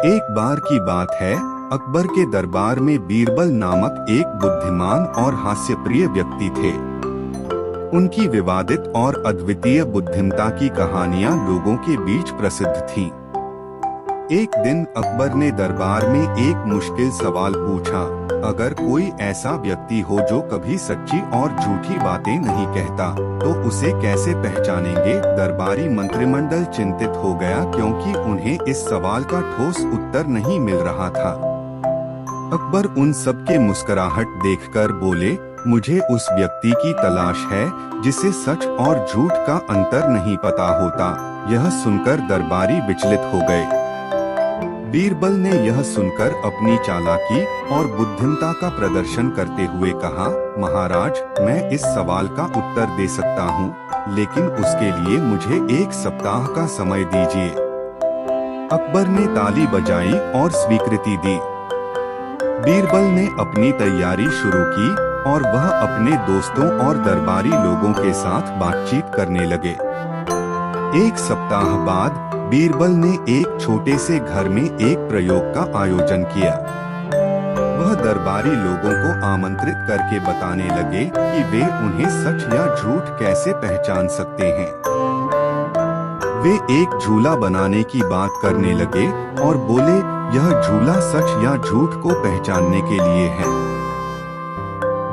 एक बार की बात है, अकबर के दरबार में बीरबल नामक एक बुद्धिमान और हास्यप्रिय व्यक्ति थे। उनकी विवादित और अद्वितीय बुद्धिमत्ता की कहानियां लोगों के बीच प्रसिद्ध थीं। एक दिन अकबर ने दरबार में एक मुश्किल सवाल पूछा, अगर कोई ऐसा व्यक्ति हो जो कभी सच्ची और झूठी बातें नहीं कहता, तो उसे कैसे पहचानेंगे? दरबारी मंत्रिमंडल चिंतित हो गया क्योंकि उन्हें इस सवाल का ठोस उत्तर नहीं मिल रहा था। अकबर उन सब के मुस्कुराहट देखकर बोले, मुझे उस व्यक्ति की तलाश है जिसे सच और झूठ का अंतर नहीं पता होता। यह सुनकर दरबारी विचलित हो गए। बीरबल ने यह सुनकर अपनी चालाकी और बुद्धिमत्ता का प्रदर्शन करते हुए कहा, महाराज, मैं इस सवाल का उत्तर दे सकता हूँ, लेकिन उसके लिए मुझे 1 सप्ताह का समय दीजिए। अकबर ने ताली बजाई और स्वीकृति दी। बीरबल ने अपनी तैयारी शुरू की और वह अपने दोस्तों और दरबारी लोगों के साथ बातचीत करने लगे। 1 सप्ताह बाद बीरबल ने एक छोटे से घर में एक प्रयोग का आयोजन किया। वह दरबारी लोगों को आमंत्रित करके बताने लगे कि वे उन्हें सच या झूठ कैसे पहचान सकते हैं। वे एक झूला बनाने की बात करने लगे और बोले, यह झूला सच या झूठ को पहचानने के लिए है।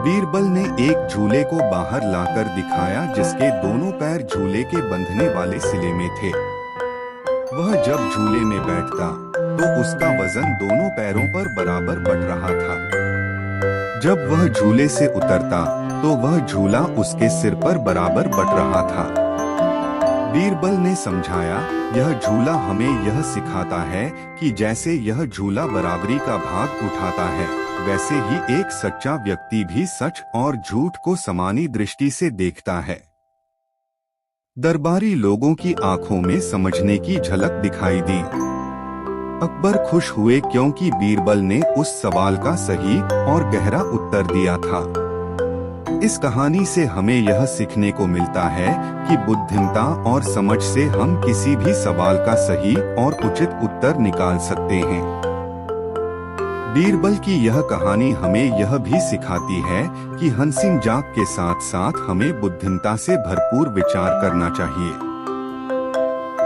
बीरबल ने एक झूले को बाहर लाकर दिखाया जिसके दोनों पैर झूले के बंधने वाले सिले में थे। वह जब झूले में बैठता तो उसका वजन दोनों पैरों पर बराबर बट रहा था। जब वह झूले से उतरता तो वह झूला उसके सिर पर बराबर बट रहा था। बीरबल ने समझाया, यह झूला हमें यह सिखाता है कि जैसे यह झूला बराबरी का भाग उठाता है, वैसे ही एक सच्चा व्यक्ति भी सच और झूठ को समानी दृष्टि से देखता है। दरबारी लोगों की आंखों में समझने की झलक दिखाई दी। अकबर खुश हुए क्योंकि बीरबल ने उस सवाल का सही और गहरा उत्तर दिया था। इस कहानी से हमें यह सीखने को मिलता है कि बुद्धिमत्ता और समझ से हम किसी भी सवाल का सही और उचित उत्तर निकाल सकते हैं। बीरबल की यह कहानी हमें यह भी सिखाती है कि हंसी मजाक के साथ साथ हमें बुद्धिमत्ता से भरपूर विचार करना चाहिए।